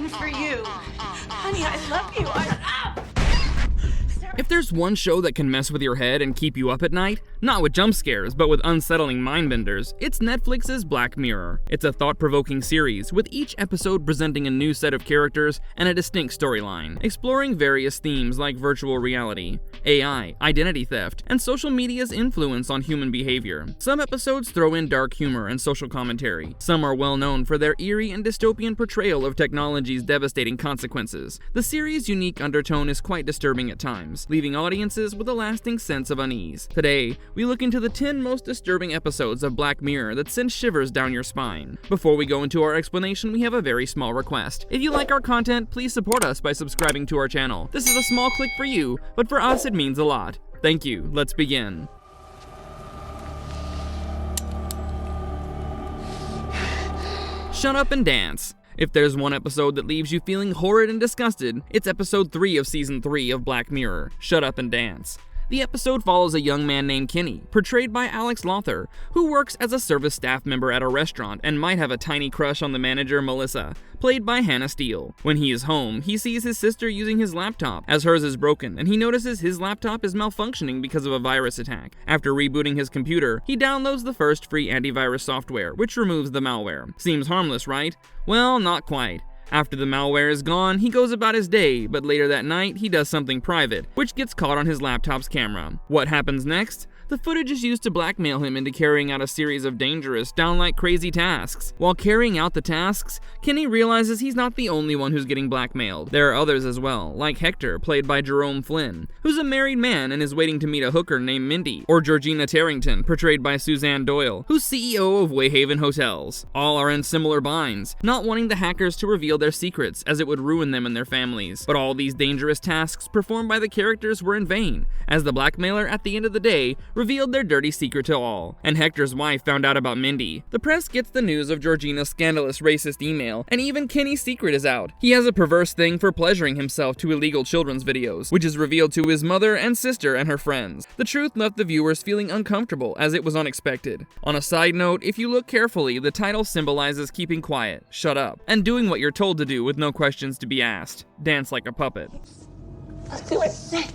one for you. Honey, I love you. If there's one show that can mess with your head and keep you up at night, not with jump scares, but with unsettling mind benders, it's Netflix's Black Mirror. It's a thought-provoking series, with each episode presenting a new set of characters and a distinct storyline, exploring various themes like virtual reality, AI, identity theft, and social media's influence on human behavior. Some episodes throw in dark humor and social commentary. Some are well known for their eerie and dystopian portrayal of technology's devastating consequences. The series' unique undertone is quite disturbing at times, leaving audiences with a lasting sense of unease. Today, we look into the 10 most disturbing episodes of Black Mirror that send shivers down your spine. Before we go into our explanation, we have a very small request. If you like our content, please support us by subscribing to our channel. This is a small click for you, but for us it means a lot. Thank you. Let's begin. Shut Up and Dance. If there's one episode that leaves you feeling horrid and disgusted, it's episode 3 of season 3 of Black Mirror, Shut Up and Dance. The episode follows a young man named Kenny, portrayed by Alex Lothar, who works as a service staff member at a restaurant and might have a tiny crush on the manager Melissa, played by Hannah Steele. When he is home, he sees his sister using his laptop, as hers is broken, and he notices his laptop is malfunctioning because of a virus attack. After rebooting his computer, he downloads the first free antivirus software, which removes the malware. Seems harmless, right? Well, not quite. After the malware is gone, he goes about his day, but later that night, he does something private, which gets caught on his laptop's camera. What happens next? The footage is used to blackmail him into carrying out a series of dangerous, downright crazy tasks. While carrying out the tasks, Kenny realizes he's not the only one who's getting blackmailed. There are others as well, like Hector, played by Jerome Flynn, who's a married man and is waiting to meet a hooker named Mindy, or Georgina Tarrington, portrayed by Suzanne Doyle, who's CEO of Wayhaven Hotels. All are in similar binds, not wanting the hackers to reveal their secrets, as it would ruin them and their families. But all these dangerous tasks performed by the characters were in vain, as the blackmailer at the end of the day revealed their dirty secret to all, and Hector's wife found out about Mindy. The press gets the news of Georgina's scandalous racist email, and even Kenny's secret is out. He has a perverse thing for pleasuring himself to illegal children's videos, which is revealed to his mother and sister and her friends. The truth left the viewers feeling uncomfortable, as it was unexpected. On a side note, if you look carefully, the title symbolizes keeping quiet, shut up, and doing what you're told to do with no questions to be asked. Dance like a puppet. I'll do it.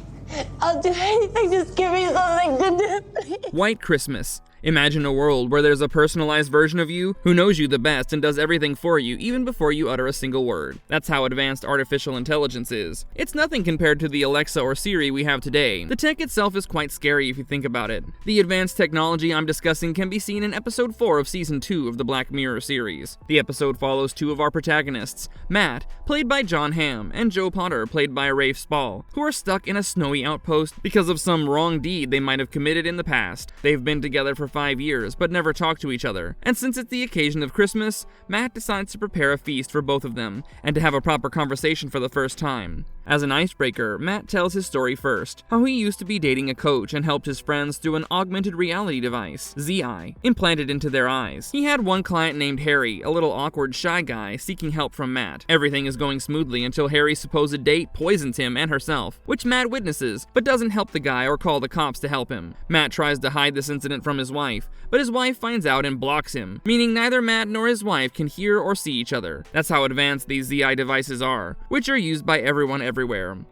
I'll do anything, just give me something to do. White Christmas. Imagine a world where there's a personalized version of you who knows you the best and does everything for you even before you utter a single word. That's how advanced artificial intelligence is. It's nothing compared to the Alexa or Siri we have today. The tech itself is quite scary if you think about it. The advanced technology I'm discussing can be seen in episode 4 of season 2 of the Black Mirror series. The episode follows two of our protagonists, Matt, played by John Hamm, and Joe Potter, played by Rafe Spall, who are stuck in a snowy outpost because of some wrong deed they might have committed in the past. They've been together for 5 years, but never talk to each other. And since it's the occasion of Christmas, Matt decides to prepare a feast for both of them, and to have a proper conversation for the first time. As an icebreaker, Matt tells his story first, how he used to be dating a coach and helped his friends through an augmented reality device, ZI, implanted into their eyes. He had one client named Harry, a little awkward, shy guy, seeking help from Matt. Everything is going smoothly until Harry's supposed date poisons him and herself, which Matt witnesses, but doesn't help the guy or call the cops to help him. Matt tries to hide this incident from his wife, but his wife finds out and blocks him, meaning neither Matt nor his wife can hear or see each other. That's how advanced these ZI devices are, which are used by everyone everywhere.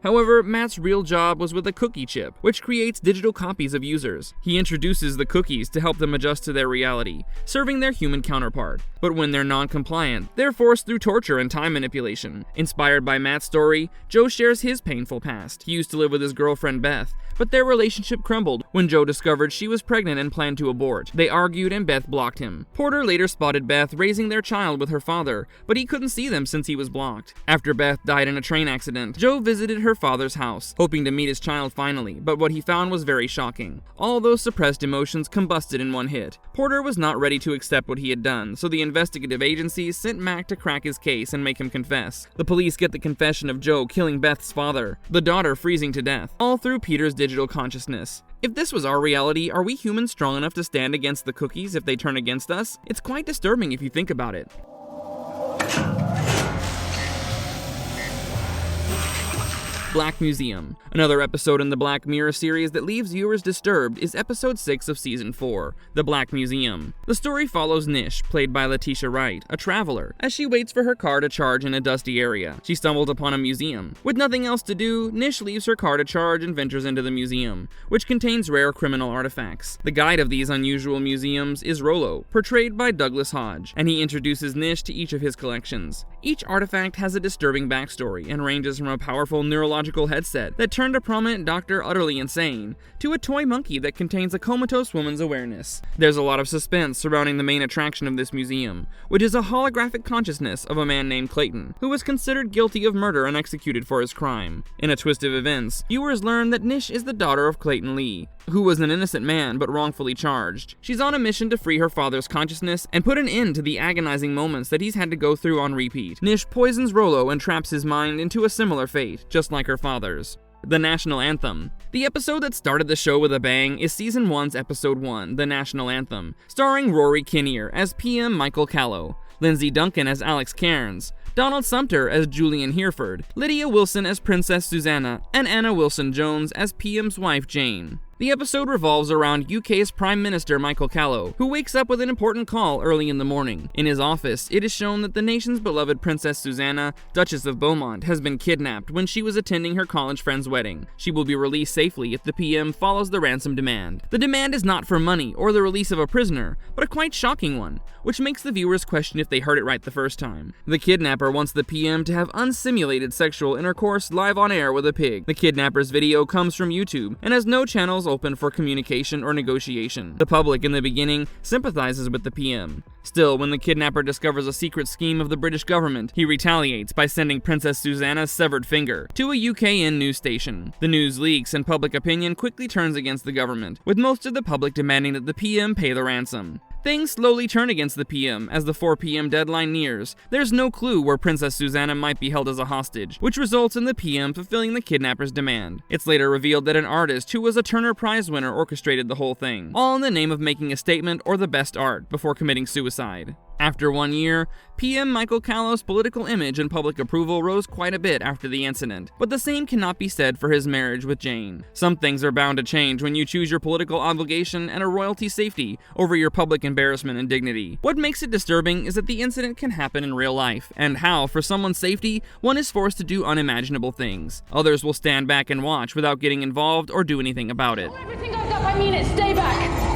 However, Matt's real job was with a cookie chip, which creates digital copies of users. He introduces the cookies to help them adjust to their reality, serving their human counterpart. But when they're non-compliant, they're forced through torture and time manipulation. Inspired by Matt's story, Joe shares his painful past. He used to live with his girlfriend Beth, but their relationship crumbled when Joe discovered she was pregnant and planned to abort. They argued and Beth blocked him. Porter later spotted Beth raising their child with her father, but he couldn't see them since he was blocked. After Beth died in a train accident, Joe visited her father's house, hoping to meet his child finally, but what he found was very shocking. All those suppressed emotions combusted in one hit. Porter was not ready to accept what he had done, so the investigative agencies sent Mac to crack his case and make him confess. The police get the confession of Joe killing Beth's father, the daughter freezing to death, all through Peter's digital consciousness. If this was our reality, are we humans strong enough to stand against the cookies if they turn against us? It's quite disturbing if you think about it. Black Museum. Another episode in the Black Mirror series that leaves viewers disturbed is episode 6 of season 4, The Black Museum. The story follows Nish, played by Letitia Wright, a traveler, as she waits for her car to charge in a dusty area. She stumbled upon a museum. With nothing else to do, Nish leaves her car to charge and ventures into the museum, which contains rare criminal artifacts. The guide of these unusual museums is Rollo, portrayed by Douglas Hodge, and he introduces Nish to each of his collections. Each artifact has a disturbing backstory and ranges from a powerful neurological headset that turned a prominent doctor utterly insane, to a toy monkey that contains a comatose woman's awareness. There's a lot of suspense surrounding the main attraction of this museum, which is a holographic consciousness of a man named Clayton, who was considered guilty of murder and executed for his crime. In a twist of events, viewers learn that Nish is the daughter of Clayton Lee, who was an innocent man but wrongfully charged. She's on a mission to free her father's consciousness and put an end to the agonizing moments that he's had to go through on repeat. Nish poisons Rollo and traps his mind into a similar fate, just like her father's. The National Anthem. The episode that started the show with a bang is Season 1's Episode 1, The National Anthem, starring Rory Kinnear as PM Michael Callow, Lindsay Duncan as Alex Cairns, Donald Sumter as Julian Hereford, Lydia Wilson as Princess Susanna, and Anna Wilson-Jones as PM's wife Jane. The episode revolves around UK's Prime Minister Michael Callow, who wakes up with an important call early in the morning. In his office, it is shown that the nation's beloved Princess Susanna, Duchess of Beaumont, has been kidnapped when she was attending her college friend's wedding. She will be released safely if the PM follows the ransom demand. The demand is not for money or the release of a prisoner, but a quite shocking one, which makes the viewers question if they heard it right the first time. The kidnapper wants the PM to have unsimulated sexual intercourse live on air with a pig. The kidnapper's video comes from YouTube and has no channels open for communication or negotiation. The public in the beginning sympathizes with the PM. Still, when the kidnapper discovers a secret scheme of the British government, he retaliates by sending Princess Susanna's severed finger to a UKN news station. The news leaks and public opinion quickly turns against the government, with most of the public demanding that the PM pay the ransom. Things slowly turn against the PM as the 4 p.m. deadline nears. There's no clue where Princess Susanna might be held as a hostage, which results in the PM fulfilling the kidnapper's demand. It's later revealed that an artist who was a Turner Prize winner orchestrated the whole thing, all in the name of making a statement or the best art before committing suicide. After 1 year, PM Michael Callow's political image and public approval rose quite a bit after the incident, but the same cannot be said for his marriage with Jane. Some things are bound to change when you choose your political obligation and a royalty safety over your public embarrassment and dignity. What makes it disturbing is that the incident can happen in real life, and how, for someone's safety, one is forced to do unimaginable things. Others will stand back and watch without getting involved or do anything about it. Everything goes up, I mean it, stay back!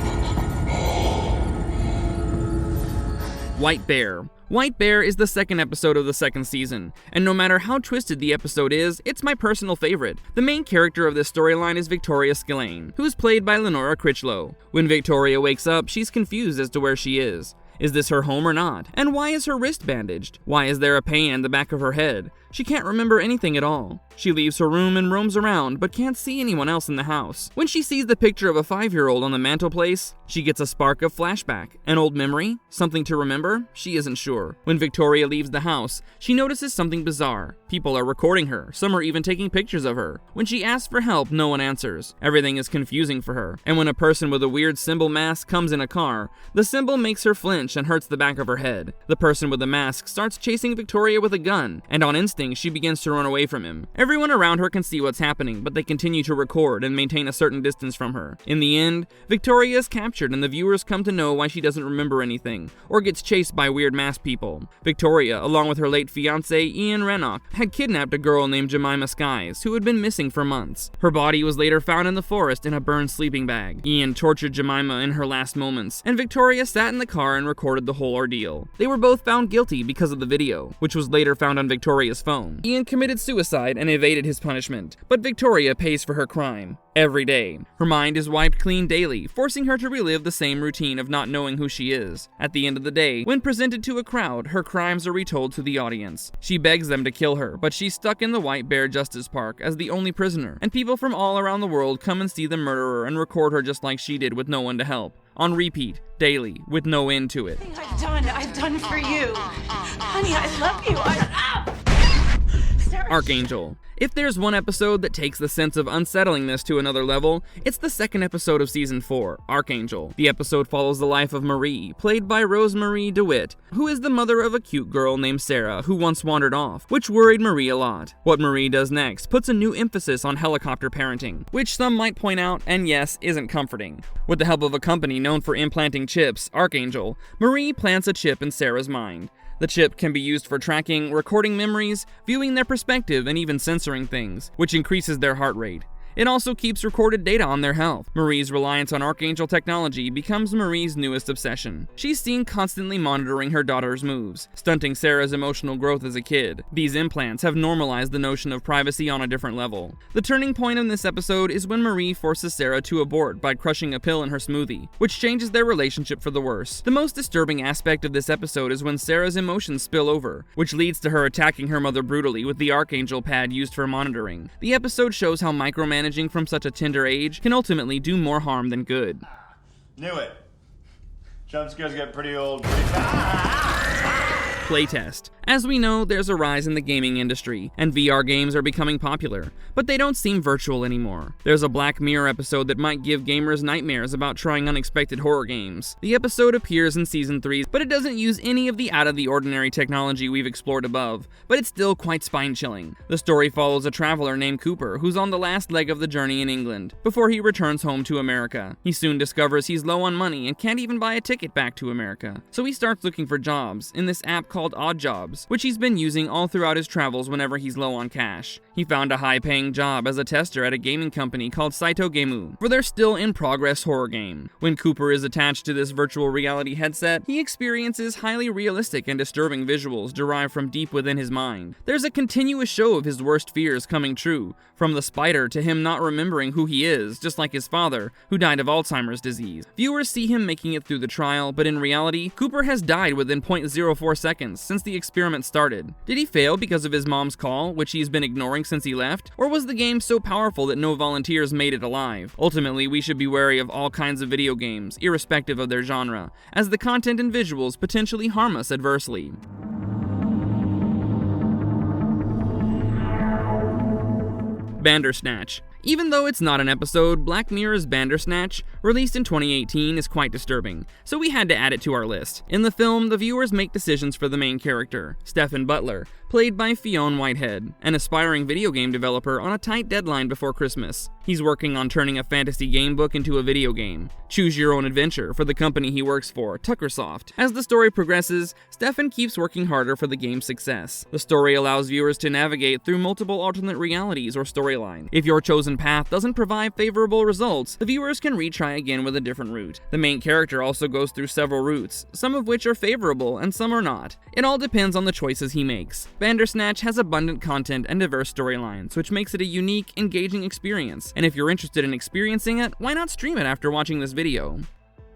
White Bear. White Bear is the second episode of the second season, and no matter how twisted the episode is, it's my personal favorite. The main character of this storyline is Victoria Skillane, who's played by Lenora Critchlow. When Victoria wakes up, she's confused as to where she is. Is this her home or not? And why is her wrist bandaged? Why is there a pain in the back of her head? She can't remember anything at all. She leaves her room and roams around, but can't see anyone else in the house. When she sees the picture of a 5-year-old on the mantelpiece, she gets a spark of flashback. An old memory? Something to remember? She isn't sure. When Victoria leaves the house, she notices something bizarre. People are recording her. Some are even taking pictures of her. When she asks for help, no one answers. Everything is confusing for her. And when a person with a weird symbol mask comes in a car, the symbol makes her flinch and hurts the back of her head. The person with the mask starts chasing Victoria with a gun, and on instinct, she begins to run away from him. Everyone around her can see what's happening, but they continue to record and maintain a certain distance from her. In the end, Victoria is captured and the viewers come to know why she doesn't remember anything, or gets chased by weird masked people. Victoria, along with her late fiancé Ian Rennock, had kidnapped a girl named Jemima Skies, who had been missing for months. Her body was later found in the forest in a burned sleeping bag. Ian tortured Jemima in her last moments, and Victoria sat in the car and recorded the whole ordeal. They were both found guilty because of the video, which was later found on Victoria's phone. Ian committed suicide and evaded his punishment, but Victoria pays for her crime. Every day. Her mind is wiped clean daily, forcing her to relive the same routine of not knowing who she is. At the end of the day, when presented to a crowd, her crimes are retold to the audience. She begs them to kill her, but she's stuck in the White Bear Justice Park as the only prisoner, and people from all around the world come and see the murderer and record her just like she did with no one to help. On repeat, daily, with no end to it. I've done for you. Honey, I love you. Arkangel. If there's one episode that takes the sense of unsettlingness to another level, it's the second episode of Season 4, Arkangel. The episode follows the life of Marie, played by Rosemarie DeWitt, who is the mother of a cute girl named Sarah who once wandered off, which worried Marie a lot. What Marie does next puts a new emphasis on helicopter parenting, which some might point out, and yes, isn't comforting. With the help of a company known for implanting chips, Arkangel, Marie plants a chip in Sarah's mind. The chip can be used for tracking, recording memories, viewing their perspective, and even censoring things, which increases their heart rate. It also keeps recorded data on their health. Marie's reliance on Arkangel technology becomes Marie's newest obsession. She's seen constantly monitoring her daughter's moves, stunting Sarah's emotional growth as a kid. These implants have normalized the notion of privacy on a different level. The turning point in this episode is when Marie forces Sarah to abort by crushing a pill in her smoothie, which changes their relationship for the worse. The most disturbing aspect of this episode is when Sarah's emotions spill over, which leads to her attacking her mother brutally with the Arkangel pad used for monitoring. The episode shows how micromanaging from such a tender age can ultimately do more harm than good. Knew it. Jump scares get pretty old pretty fast. Playtest. As we know, there's a rise in the gaming industry, and VR games are becoming popular, but they don't seem virtual anymore. There's a Black Mirror episode that might give gamers nightmares about trying unexpected horror games. The episode appears in Season 3, but it doesn't use any of the out-of-the-ordinary technology we've explored above, but it's still quite spine-chilling. The story follows a traveler named Cooper, who's on the last leg of the journey in England, before he returns home to America. He soon discovers he's low on money and can't even buy a ticket back to America, so he starts looking for jobs in this app called Odd Jobs, which he's been using all throughout his travels whenever he's low on cash. He found a high-paying job as a tester at a gaming company called Saito Gemu for their still-in-progress horror game. When Cooper is attached to this virtual reality headset, he experiences highly realistic and disturbing visuals derived from deep within his mind. There's a continuous show of his worst fears coming true, from the spider to him not remembering who he is, just like his father, who died of Alzheimer's disease. Viewers see him making it through the trial, but in reality, Cooper has died within 0.04 seconds since the experiment started. Did he fail because of his mom's call, which he's been ignoring since he left? Or was the game so powerful that no volunteers made it alive? Ultimately, we should be wary of all kinds of video games, irrespective of their genre, as the content and visuals potentially harm us adversely. Bandersnatch. Even though it's not an episode, Black Mirror's Bandersnatch, released in 2018, is quite disturbing, so we had to add it to our list. In the film, the viewers make decisions for the main character, Stephen Butler, played by Fionn Whitehead, an aspiring video game developer on a tight deadline before Christmas. He's working on turning a fantasy game book into a video game. Choose your own adventure for the company he works for, Tuckersoft. As the story progresses, Stephen keeps working harder for the game's success. The story allows viewers to navigate through multiple alternate realities or storylines. If your chosen path doesn't provide favorable results, the viewers can retry again with a different route. The main character also goes through several routes, some of which are favorable and some are not. It all depends on the choices he makes. Bandersnatch has abundant content and diverse storylines, which makes it a unique, engaging experience. And if you're interested in experiencing it, why not stream it after watching this video?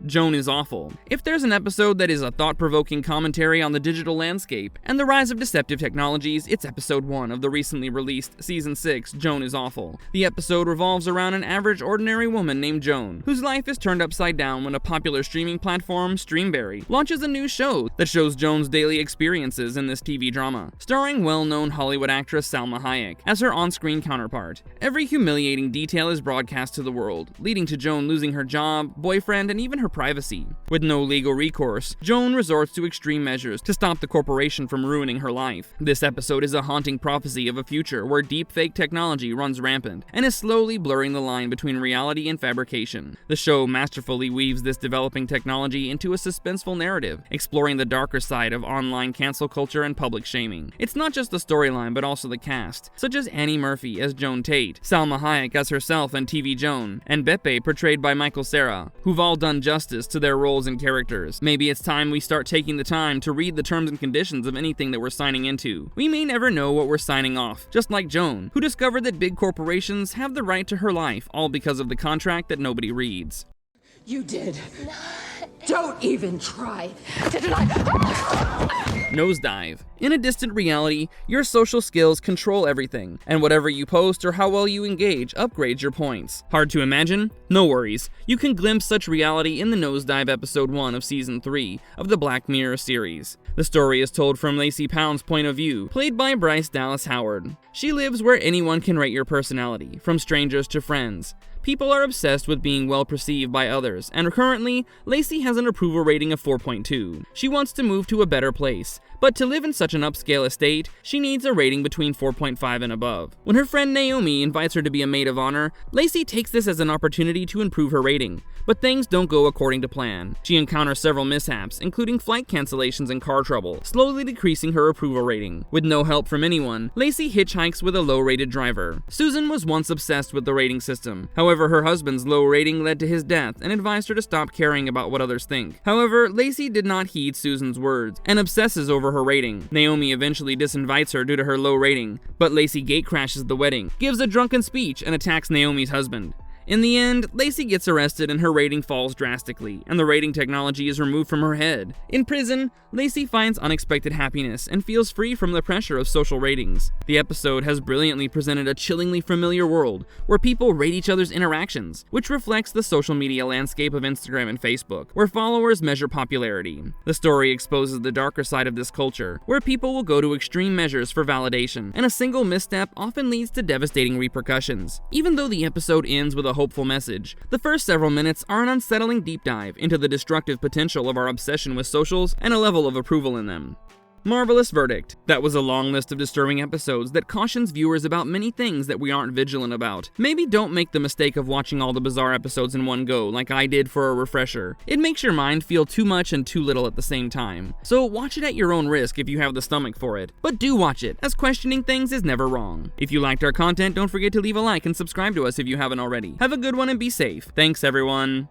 Joan is awful. If there's an episode that is a thought-provoking commentary on the digital landscape and the rise of deceptive technologies, it's episode 1 of the recently released Season 6, Joan is Awful. The episode revolves around an average ordinary woman named Joan, whose life is turned upside down when a popular streaming platform, Streamberry, launches a new show that shows Joan's daily experiences in this TV drama, starring well-known Hollywood actress Salma Hayek as her on-screen counterpart. Every humiliating detail is broadcast to the world, leading to Joan losing her job, boyfriend, and even her privacy. With no legal recourse, Joan resorts to extreme measures to stop the corporation from ruining her life. This episode is a haunting prophecy of a future where deepfake technology runs rampant and is slowly blurring the line between reality and fabrication. The show masterfully weaves this developing technology into a suspenseful narrative, exploring the darker side of online cancel culture and public shaming. It's not just the storyline, but also the cast, such as Annie Murphy as Joan Tate, Salma Hayek as herself and TV Joan, and Beppe portrayed by Michael Cera, who've all done justice to their roles and characters. Maybe it's time we start taking the time to read the terms and conditions of anything that we're signing into. We may never know what we're signing off, just like Joan, who discovered that big corporations have the right to her life, all because of the contract that nobody reads. You did. Don't even try. Didn't I? Nosedive. In a distant reality, your social skills control everything, and whatever you post or how well you engage upgrades your points. Hard to imagine? No worries. You can glimpse such reality in the Nosedive episode 1 of Season 3 of the Black Mirror series. The story is told from Lacey Pound's point of view, played by Bryce Dallas Howard. She lives where anyone can rate your personality, from strangers to friends. People are obsessed with being well perceived by others, and currently, Lacey has an approval rating of 4.2. She wants to move to a better place, but to live in such an upscale estate, she needs a rating between 4.5 and above. When her friend Naomi invites her to be a maid of honor, Lacey takes this as an opportunity to improve her rating, but things don't go according to plan. She encounters several mishaps, including flight cancellations and car trouble, slowly decreasing her approval rating. With no help from anyone, Lacey hitchhikes with a low-rated driver. Susan was once obsessed with the rating system. However, her husband's low rating led to his death and advised her to stop caring about what others think. However, Lacey did not heed Susan's words and obsesses over her rating. Naomi eventually disinvites her due to her low rating, but Lacey gatecrashes the wedding, gives a drunken speech, and attacks Naomi's husband. In the end, Lacey gets arrested and her rating falls drastically, and the rating technology is removed from her head. In prison, Lacey finds unexpected happiness and feels free from the pressure of social ratings. The episode has brilliantly presented a chillingly familiar world where people rate each other's interactions, which reflects the social media landscape of Instagram and Facebook, where followers measure popularity. The story exposes the darker side of this culture, where people will go to extreme measures for validation, and a single misstep often leads to devastating repercussions. Even though the episode ends with a hopeful message, the first several minutes are an unsettling deep dive into the destructive potential of our obsession with socials and a level of approval in them. Marvelous verdict. That was a long list of disturbing episodes that cautions viewers about many things that we aren't vigilant about. Maybe don't make the mistake of watching all the bizarre episodes in one go, like I did for a refresher. It makes your mind feel too much and too little at the same time. So watch it at your own risk if you have the stomach for it. But do watch it, as questioning things is never wrong. If you liked our content, don't forget to leave a like and subscribe to us if you haven't already. Have a good one and be safe. Thanks, everyone.